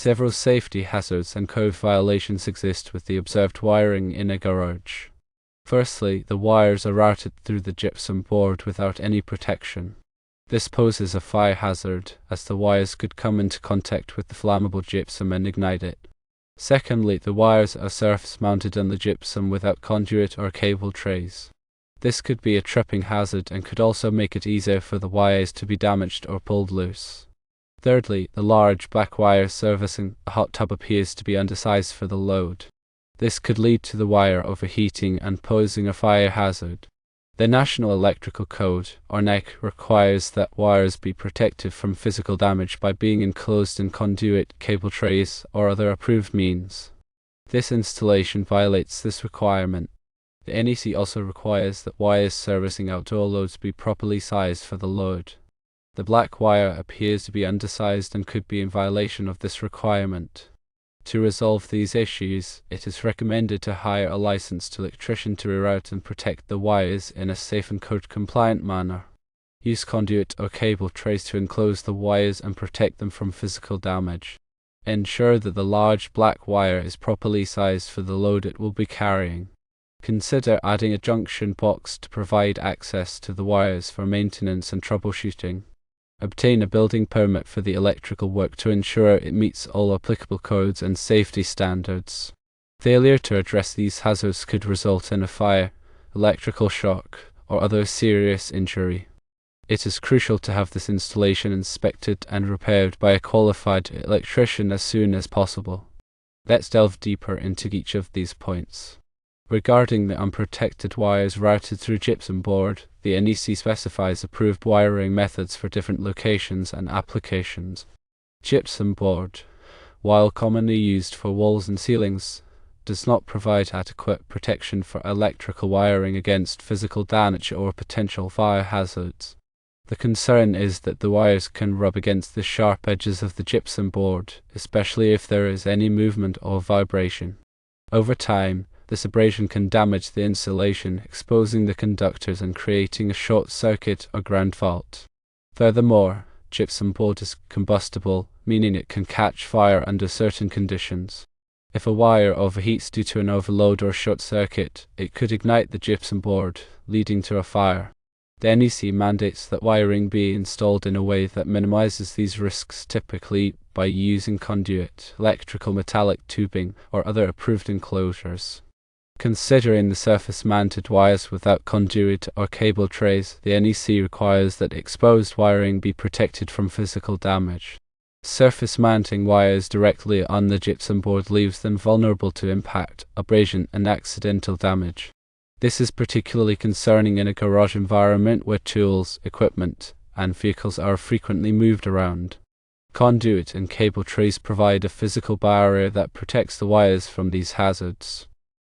Several safety hazards and code violations exist with the observed wiring in a garage. Firstly, the wires are routed through the gypsum board without any protection. This poses a fire hazard, as the wires could come into contact with the flammable gypsum and ignite it. Secondly, the wires are surface mounted on the gypsum without conduit or cable trays. This could be a tripping hazard and could also make it easier for the wires to be damaged or pulled loose. Thirdly, the large black wire servicing a hot tub appears to be undersized for the load. This could lead to the wire overheating and posing a fire hazard. The National Electrical Code, or NEC, requires that wires be protected from physical damage by being enclosed in conduit, cable trays, or other approved means. This installation violates this requirement. The NEC also requires that wires servicing outdoor loads be properly sized for the load. The black wire appears to be undersized and could be in violation of this requirement. To resolve these issues, it is recommended to hire a licensed electrician to reroute and protect the wires in a safe and code-compliant manner. Use conduit or cable trays to enclose the wires and protect them from physical damage. Ensure that the large black wire is properly sized for the load it will be carrying. Consider adding a junction box to provide access to the wires for maintenance and troubleshooting. Obtain a building permit for the electrical work to ensure it meets all applicable codes and safety standards. Failure to address these hazards could result in a fire, electrical shock, or other serious injury. It is crucial to have this installation inspected and repaired by a qualified electrician as soon as possible. Let's delve deeper into each of these points. Regarding the unprotected wires routed through gypsum board, the NEC specifies approved wiring methods for different locations and applications. Gypsum board, while commonly used for walls and ceilings, does not provide adequate protection for electrical wiring against physical damage or potential fire hazards. The concern is that the wires can rub against the sharp edges of the gypsum board, especially if there is any movement or vibration. Over time, this abrasion can damage the insulation, exposing the conductors and creating a short circuit or ground fault. Furthermore, gypsum board is combustible, meaning it can catch fire under certain conditions. If a wire overheats due to an overload or short circuit, it could ignite the gypsum board, leading to a fire. The NEC mandates that wiring be installed in a way that minimizes these risks, typically by using conduit, electrical metallic tubing, or other approved enclosures. Considering the surface-mounted wires without conduit or cable trays, the NEC requires that exposed wiring be protected from physical damage. Surface mounting wires directly on the gypsum board leaves them vulnerable to impact, abrasion, and accidental damage. This is particularly concerning in a garage environment where tools, equipment, and vehicles are frequently moved around. Conduit and cable trays provide a physical barrier that protects the wires from these hazards.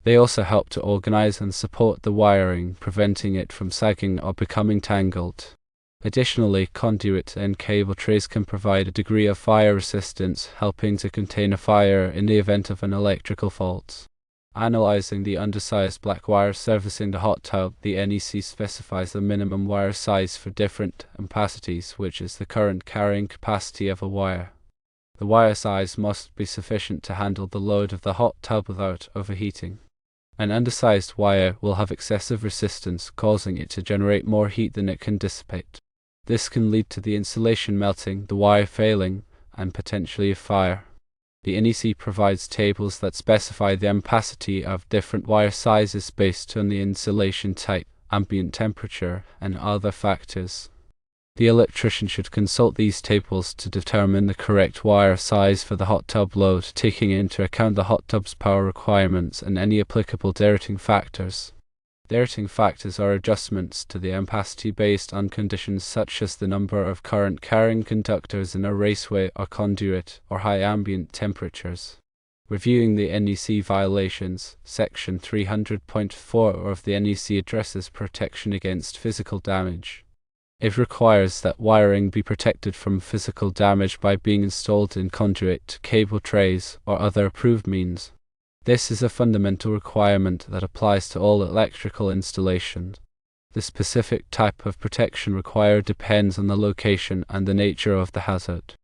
They also help to organize and support the wiring, preventing it from sagging or becoming tangled. Additionally, conduit and cable trays can provide a degree of fire resistance, helping to contain a fire in the event of an electrical fault. Analyzing the undersized black wire servicing the hot tub, the NEC specifies a minimum wire size for different ampacities, which is the current carrying capacity of a wire. The wire size must be sufficient to handle the load of the hot tub without overheating. An undersized wire will have excessive resistance, causing it to generate more heat than it can dissipate. This can lead to the insulation melting, the wire failing, and potentially a fire. The NEC provides tables that specify the ampacity of different wire sizes based on the insulation type, ambient temperature, and other factors. The electrician should consult these tables to determine the correct wire size for the hot tub load, taking into account the hot tub's power requirements and any applicable directing factors. Directing factors are adjustments to the ampacity based on conditions such as the number of current carrying conductors in a raceway or conduit, or high ambient temperatures. Reviewing the NEC violations, Section 300.4 of the NEC addresses protection against physical damage. It requires that wiring be protected from physical damage by being installed in conduit, cable trays, or other approved means. This is a fundamental requirement that applies to all electrical installations. The specific type of protection required depends on the location and the nature of the hazard.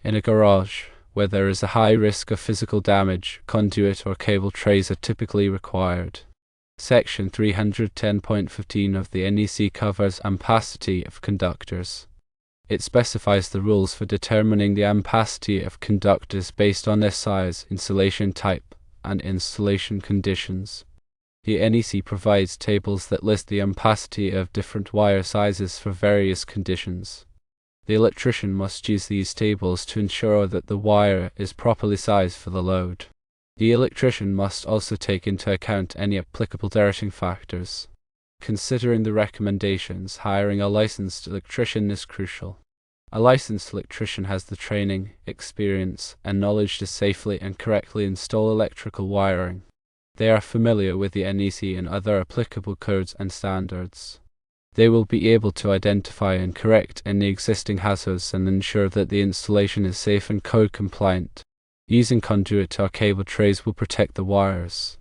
In a garage, where there is a high risk of physical damage, conduit or cable trays are typically required. Section 310.15 of the NEC covers ampacity of conductors. It specifies the rules for determining the ampacity of conductors based on their size, insulation type, and installation conditions. The NEC provides tables that list the ampacity of different wire sizes for various conditions. The electrician must use these tables to ensure that the wire is properly sized for the load. The electrician must also take into account any applicable directing factors. Considering the recommendations, hiring a licensed electrician is crucial. A licensed electrician has the training, experience, and knowledge to safely and correctly install electrical wiring. They are familiar with the NEC and other applicable codes and standards. They will be able to identify and correct any existing hazards and ensure that the installation is safe and code compliant. Using conduit or cable trays will protect the wires.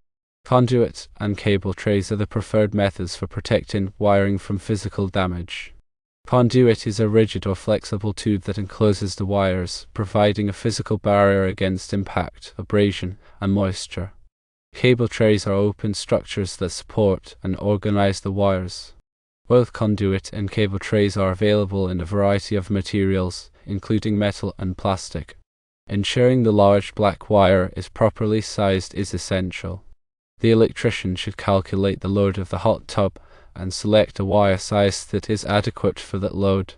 Conduit and cable trays are the preferred methods for protecting wiring from physical damage. Conduit is a rigid or flexible tube that encloses the wires, providing a physical barrier against impact, abrasion, and moisture. Cable trays are open structures that support and organize the wires. Both conduit and cable trays are available in a variety of materials, including metal and plastic. Ensuring the large black wire is properly sized is essential. The electrician should calculate the load of the hot tub and select a wire size that is adequate for that load.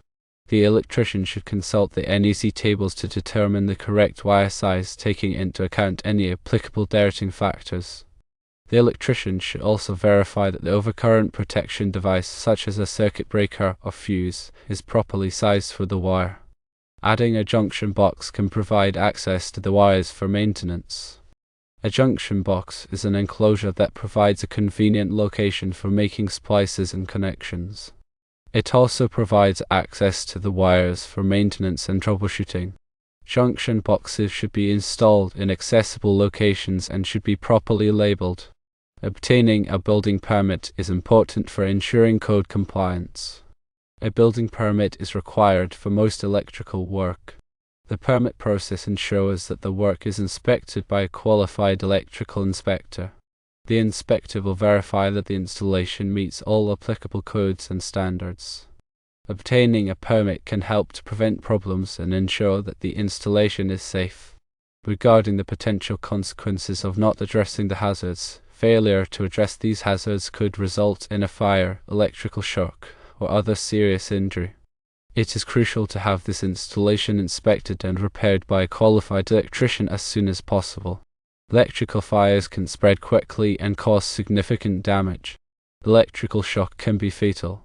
The electrician should consult the NEC tables to determine the correct wire size, taking into account any applicable directing factors. The electrician should also verify that the overcurrent protection device, such as a circuit breaker or fuse, is properly sized for the wire. Adding a junction box can provide access to the wires for maintenance. A junction box is an enclosure that provides a convenient location for making splices and connections. It also provides access to the wires for maintenance and troubleshooting. Junction boxes should be installed in accessible locations and should be properly labeled. Obtaining a building permit is important for ensuring code compliance. A building permit is required for most electrical work. The permit process ensures that the work is inspected by a qualified electrical inspector. The inspector will verify that the installation meets all applicable codes and standards. Obtaining a permit can help to prevent problems and ensure that the installation is safe. Regarding the potential consequences of not addressing the hazards, failure to address these hazards could result in a fire, electrical shock, or other serious injury. It is crucial to have this installation inspected and repaired by a qualified electrician as soon as possible. Electrical fires can spread quickly and cause significant damage. Electrical shock can be fatal.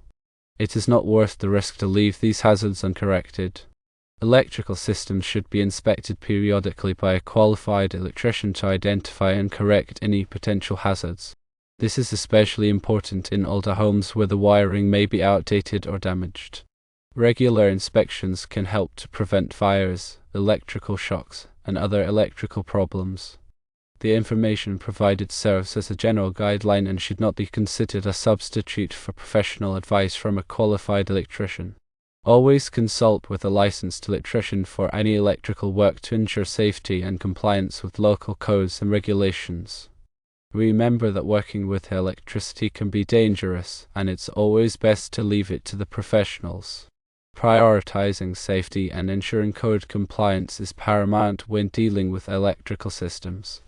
It is not worth the risk to leave these hazards uncorrected. Electrical systems should be inspected periodically by a qualified electrician to identify and correct any potential hazards. This is especially important in older homes where the wiring may be outdated or damaged. Regular inspections can help to prevent fires, electrical shocks, and other electrical problems. The information provided serves as a general guideline and should not be considered a substitute for professional advice from a qualified electrician. Always consult with a licensed electrician for any electrical work to ensure safety and compliance with local codes and regulations. Remember that working with electricity can be dangerous, and it's always best to leave it to the professionals. Prioritizing safety and ensuring code compliance is paramount when dealing with electrical systems.